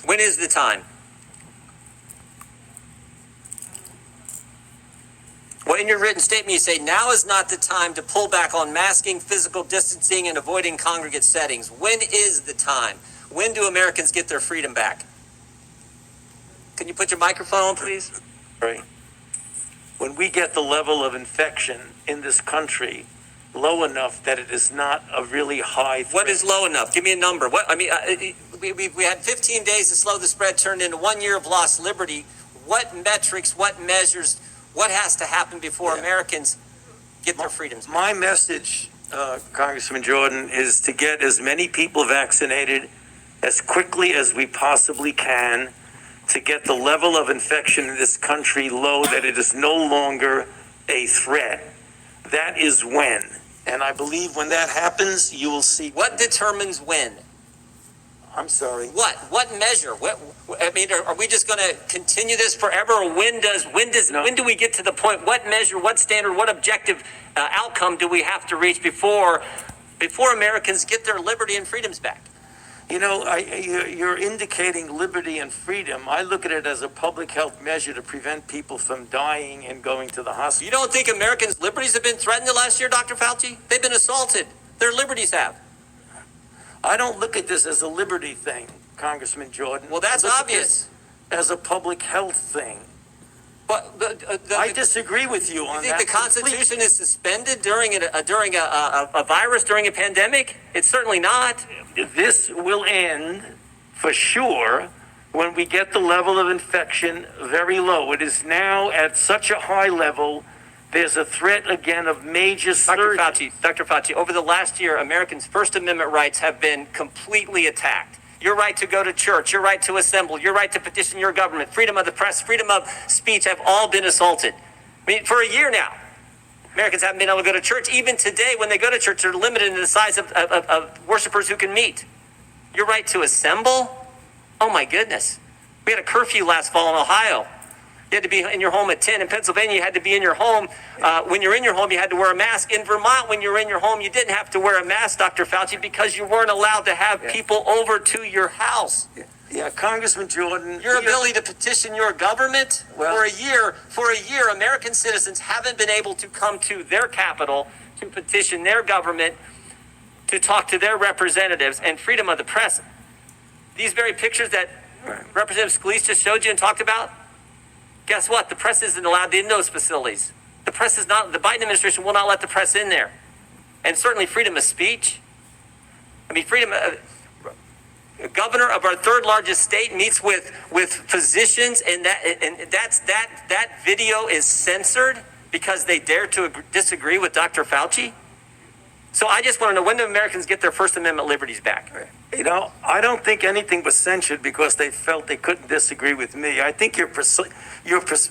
When is the time? Well, in your written statement, you say now is not the time to pull back on masking, physical distancing, and avoiding congregate settings. When is the time? When do Americans get their freedom back? Can you put your microphone on, please? Right. When we get the level of infection in this country low enough that it is not a really high threat. What is low enough? Give me a number. What I mean, we had 15 days to slow the spread, turned into 1 year of lost liberty. What metrics, what measures, what has to happen before Americans get their freedoms back? My message, Congressman Jordan, is to get as many people vaccinated as quickly as we possibly can to get the level of infection in this country low that it is no longer a threat. That is when. And I believe when that happens, you will see. What determines when? I'm sorry. What measure? I mean, are we just going to continue this forever, or when do we get to the point? What measure? What standard? What objective outcome do we have to reach before Americans get their liberty and freedoms back? You know, you're indicating liberty and freedom. I look at it as a public health measure to prevent people from dying and going to the hospital. You don't think Americans' liberties have been threatened the last year, Dr. Fauci? They've been assaulted. Their liberties have. I don't look at this as a liberty thing, Congressman Jordan. Well, that's obvious. As a public health thing. But I disagree with you on that. You think the Constitution is suspended during a virus, during a pandemic? It's certainly not. This will end for sure when we get the level of infection very low. It is now at such a high level. There's a threat again of major surge. Dr. Fauci, over the last year, Americans' First Amendment rights have been completely attacked. Your right to go to church, your right to assemble, your right to petition your government, freedom of the press, freedom of speech have all been assaulted. I mean, for a year now, Americans haven't been able to go to church. Even today, when they go to church, they're limited in the size of worshipers who can meet. Your right to assemble? Oh, my goodness. We had a curfew last fall in Ohio. You had to be in your home at 10. In Pennsylvania, you had to be in your home. When you're in your home, you had to wear a mask. In Vermont, when you're in your home, you didn't have to wear a mask, Dr. Fauci, because you weren't allowed to have people over to your house. Yeah, Congressman Jordan. Your ability to petition your government for a year, American citizens haven't been able to come to their capital to petition their government, to talk to their representatives, and freedom of the press. These very pictures that Representative Scalise just showed you and talked about, guess what? The press isn't allowed in those facilities. The press is not, the Biden administration will not let the press in there. And certainly freedom of speech. I mean, governor of our third largest state meets with physicians, and that video is censored because they dare to disagree with Dr. Fauci. So I just want to know, when do Americans get their First Amendment liberties back? You know, I don't think anything was censored because they felt they couldn't disagree with me. I think you're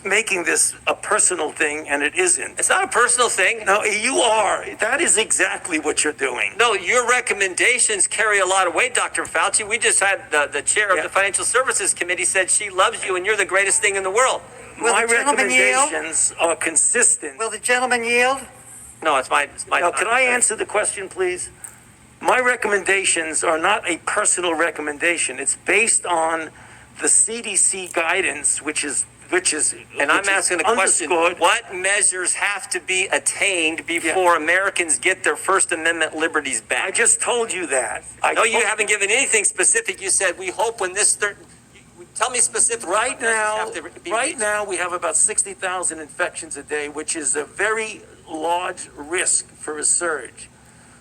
making this a personal thing, and it isn't. It's not a personal thing. No, you are. That is exactly what you're doing. No, your recommendations carry a lot of weight, Dr. Fauci. We just had the chair of the Financial Services Committee said she loves you and you're the greatest thing in the world. My recommendations are consistent. Will the gentleman yield? No, it's my Now, can I answer the question, please? My recommendations are not a personal recommendation. It's based on the CDC guidance, which is and I'm asking the question, what measures have to be attained before Americans get their First Amendment liberties back? I just told you that. No, you haven't given anything specific. You said, we hope when this tell me specifically. Right now, we have about 60,000 infections a day, which is a very large risk for a surge.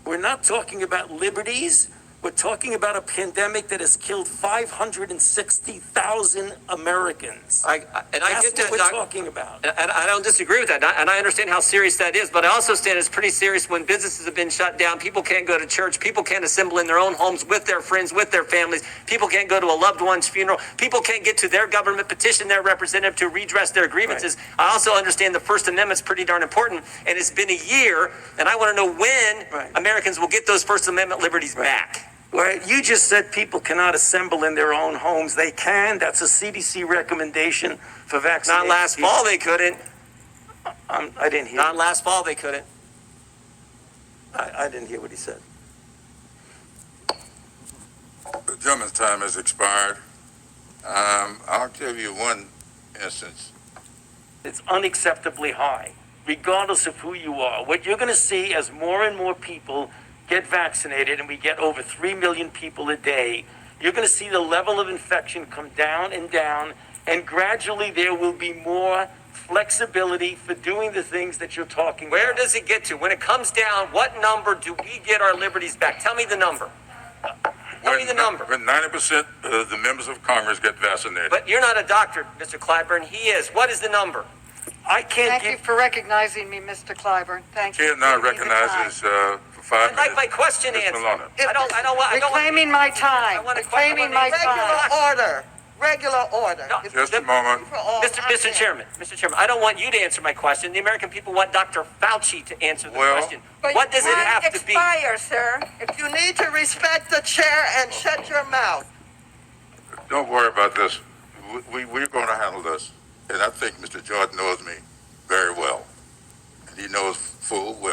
We're not talking about liberties. We're talking about a pandemic that has killed 560,000 Americans. I get That's that, what we're talking about. And I don't disagree with that. And I understand how serious that is. But I also understand it's pretty serious when businesses have been shut down. People can't go to church. People can't assemble in their own homes with their friends, with their families. People can't go to a loved one's funeral. People can't get to their government, petition their representative to redress their grievances. Right. I also understand the First Amendment's pretty darn important. And it's been a year. And I want to know when Americans will get those First Amendment liberties back. Right. You just said people cannot assemble in their own homes. They can. That's a CDC recommendation for vaccination. Not last fall they couldn't. I didn't hear. Not last fall they couldn't. I didn't hear what he said. The gentleman's time has expired. I'll give you one instance. It's unacceptably high, regardless of who you are. What you're going to see as more and more people get vaccinated, and we get over 3 million people a day, you're going to see the level of infection come down, and gradually there will be more flexibility for doing the things that you're talking about. Where does it get to? When it comes down, what number do we get our liberties back? Tell me the number. Tell me the number. When 90% of the members of Congress get vaccinated. But you're not a doctor, Mr. Clyburn. He is. What is the number? I can't Thank you give. for recognizing me, Mr. Clyburn. Thank you. Cannot for giving me the recognize time. this for 5 I'd like minutes. my question Ms. answered. Maloney. I don't want. Reclaiming my I time. want to Reclaiming my time. Regular order. No, Just a moment. Mr. Chairman, I don't want you to answer my question. The American people want Dr. Fauci to answer the Well- question. What does it have to be? Sir. You need to respect the chair and shut your mouth. Don't worry about this. We're going to handle this. And I think Mr. Jordan knows me very well. And he knows full well